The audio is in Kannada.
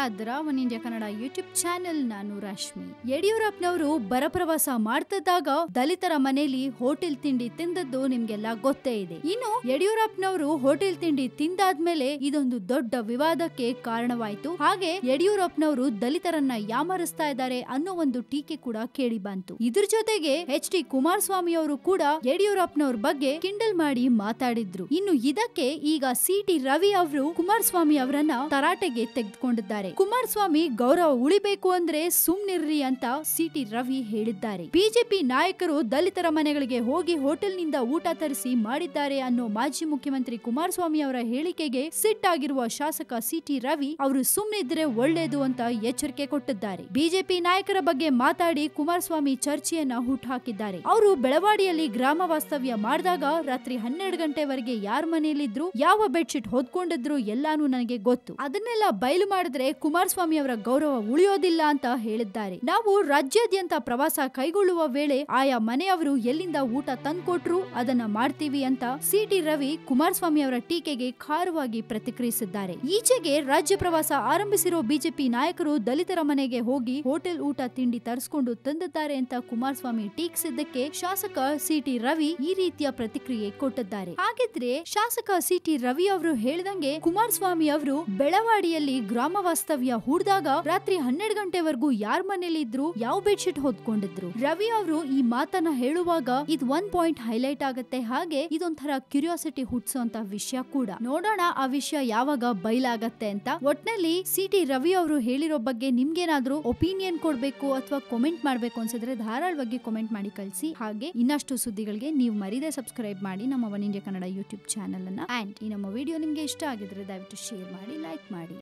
ಇದ್ದೀರಾ one India Kannada YouTube channel. ನಾನು ರಶ್ಮಿ. ಯಡಿಯೂರಪ್ಪನವರು ಬರ ಪ್ರವಾಸ ಮಾಡ್ತಿದ್ದಾಗ ದಲಿತರ ಮನೆಯಲ್ಲಿ ಹೋಟೆಲ್ ತಿಂಡಿ ತಿಂದದ್ದು ನಿಮ್ಗೆಲ್ಲ ಗೊತ್ತೇ ಇದೆ. ಇನ್ನು ಯಡಿಯೂರಪ್ಪನವರು ಹೋಟೆಲ್ ತಿಂಡಿ ತಿಂದಾದ್ಮೇಲೆ ಇದೊಂದು ದೊಡ್ಡ ವಿವಾದಕ್ಕೆ ಕಾರಣವಾಯಿತು. ಹಾಗೆ ಯಡಿಯೂರಪ್ಪನವರು ದಲಿತರನ್ನ ಯಾಮರಿಸ್ತಾ ಇದ್ದಾರೆ ಅನ್ನೋ ಒಂದು ಟೀಕೆ ಕೂಡ ಕೇಳಿ ಬಂತು. ಇದ್ರ ಜೊತೆಗೆ ಎಚ್.ಡಿ. ಕುಮಾರಸ್ವಾಮಿ ಅವರು ಕೂಡ ಯಡಿಯೂರಪ್ಪನವ್ರ ಬಗ್ಗೆ ಕಿಂಡಲ್ ಮಾಡಿ ಮಾತಾಡಿದ್ರು. ಇನ್ನು ಇದಕ್ಕೆ ಈಗ ಸಿ.ಟಿ. ರವಿ ಅವರು ಕುಮಾರಸ್ವಾಮಿ ಅವರನ್ನ ತರಾಟೆಗೆ ತೆಗೆದುಕೊಂಡಿದ್ದಾರೆ. ಕುಮಾರಸ್ವಾಮಿ ಗೌರವ ಉಳಿಬೇಕು ಅಂದ್ರೆ ಸುಮ್ನಿರ್ರಿ ಅಂತ ಸಿ.ಟಿ. ರವಿ ಹೇಳಿದ್ದಾರೆ. ಬಿಜೆಪಿ ನಾಯಕರು ದಲಿತರ ಮನೆಗಳಿಗೆ ಹೋಗಿ ಹೋಟೆಲ್ ನಿಂದ ಊಟ ತರಿಸಿ ಮಾಡಿದ್ದಾರೆ ಅನ್ನೋ ಮಾಜಿ ಮುಖ್ಯಮಂತ್ರಿ ಕುಮಾರಸ್ವಾಮಿ ಅವರ ಹೇಳಿಕೆಗೆ ಸಿಟ್ಟಾಗಿರುವ ಶಾಸಕ ಸಿ.ಟಿ. ರವಿ ಅವರು ಸುಮ್ನಿದ್ರೆ ಒಳ್ಳೇದು ಅಂತ ಎಚ್ಚರಿಕೆ ಕೊಟ್ಟಿದ್ದಾರೆ. ಬಿಜೆಪಿ ನಾಯಕರ ಬಗ್ಗೆ ಮಾತಾಡಿ ಕುಮಾರಸ್ವಾಮಿ ಚರ್ಚೆಯನ್ನ ಹುಟ್ಟುಹಾಕಿದ್ದಾರೆ. ಅವರು ಬೆಳವಾಡಿಯಲ್ಲಿ ಗ್ರಾಮ ವಾಸ್ತವ್ಯ ಮಾಡಿದಾಗ ರಾತ್ರಿ 12 ಗಂಟೆವರೆಗೆ ಯಾರ ಮನೆಯಲ್ಲಿದ್ರು, ಯಾವ ಬೆಡ್ಶೀಟ್ ಹೊದ್ಕೊಂಡಿದ್ರು ಎಲ್ಲಾನು ನನಗೆ ಗೊತ್ತು. ಅದನ್ನೆಲ್ಲ ಬಯಲು ಮಾಡಿದ್ರೆ ಕುಮಾರಸ್ವಾಮಿ ಅವರ ಗೌರವ ಉಳಿಯೋದಿಲ್ಲ ಅಂತ ಹೇಳಿದ್ದಾರೆ. ನಾವು ರಾಜ್ಯಾದ್ಯಂತ ಪ್ರವಾಸ ಕೈಗೊಳ್ಳುವ ವೇಳೆ ಆಯಾ ಮನೆಯವರು ಎಲ್ಲಿಂದ ಊಟ ತಂದ್ಕೊಟ್ರು ಅದನ್ನ ಮಾಡ್ತೀವಿ ಅಂತ ಸಿ.ಟಿ. ರವಿ ಕುಮಾರಸ್ವಾಮಿ ಅವರ ಟೀಕೆಗೆ ಖಾರವಾಗಿ ಪ್ರತಿಕ್ರಿಯಿಸಿದ್ದಾರೆ. ಈಚೆಗೆ ರಾಜ್ಯ ಪ್ರವಾಸ ಆರಂಭಿಸಿರೋ ಬಿಜೆಪಿ ನಾಯಕರು ದಲಿತರ ಮನೆಗೆ ಹೋಗಿ ಹೋಟೆಲ್ ಊಟ ತಿಂಡಿ ತರಿಸಿಕೊಂಡು ತಂದಿದ್ದಾರೆ ಅಂತ ಕುಮಾರಸ್ವಾಮಿ ಟೀಕಿಸಿದ್ದಕ್ಕೆ ಶಾಸಕ ಸಿ.ಟಿ. ರವಿ ಈ ರೀತಿಯ ಪ್ರತಿಕ್ರಿಯೆ ಕೊಟ್ಟಿದ್ದಾರೆ. ಹಾಗಿದ್ರೆ ಶಾಸಕ ಸಿ.ಟಿ. ರವಿ ಅವರು ಹೇಳಿದಂಗೆ ಕುಮಾರಸ್ವಾಮಿ ಅವರು ಬೆಳವಾಡಿಯಲ್ಲಿ ಗ್ರಾಮ ವಾಸ್ತವ್ಯ ಹೂಡಿದಾಗ ರಾತ್ರಿ 12 ಗಂಟೆವರೆಗೂ ಯಾರ ಮನೇಲಿ ಇದ್ರು, ಯಾವ ಬೆಡ್ಶೀಟ್ ಹೊದ್ಕೊಂಡಿದ್ರು. ರವಿ ಅವರು ಈ ಮಾತನ್ನ ಹೇಳುವಾಗ ಇದು ಒಂದ್ ಪಾಯಿಂಟ್ ಹೈಲೈಟ್ ಆಗುತ್ತೆ. ಹಾಗೆ ಇದೊಂಥರ ಕ್ಯೂರಿಯಾಸಿಟಿ ಹುಟ್ಟಿಸುವಂತ ವಿಷಯ ಕೂಡ. ನೋಡೋಣ ಆ ವಿಷಯ ಯಾವಾಗ ಬಯಲಾಗತ್ತೆ ಅಂತ. ಒಟ್ನಲ್ಲಿ ಸಿ.ಟಿ. ರವಿ ಅವರು ಹೇಳಿರೋ ಬಗ್ಗೆ ನಿಮ್ಗೇನಾದ್ರೂ ಒಪಿನಿಯನ್ ಕೊಡ್ಬೇಕು ಅಥವಾ ಕಾಮೆಂಟ್ ಮಾಡ್ಬೇಕು ಅನ್ಸಿದ್ರೆ ಧಾರಾಳವಾಗಿ ಕಾಮೆಂಟ್ ಮಾಡಿ ಕಳಿಸಿ. ಹಾಗೆ ಇನ್ನಷ್ಟು ಸುದ್ದಿಗಳಿಗೆ ನೀವು ಮರಿದೆ ಸಬ್ಸ್ಕ್ರೈಬ್ ಮಾಡಿ ನಮ್ಮ one India Kannada YouTube channel ಅನ್ನ. ಅಂಡ್ ಈ ನಮ್ಮ ವಿಡಿಯೋ ನಿಮ್ಗೆ ಇಷ್ಟ ಆಗಿದ್ರೆ ದಯವಿಟ್ಟು ಶೇರ್ ಮಾಡಿ, ಲೈಕ್ ಮಾಡಿ.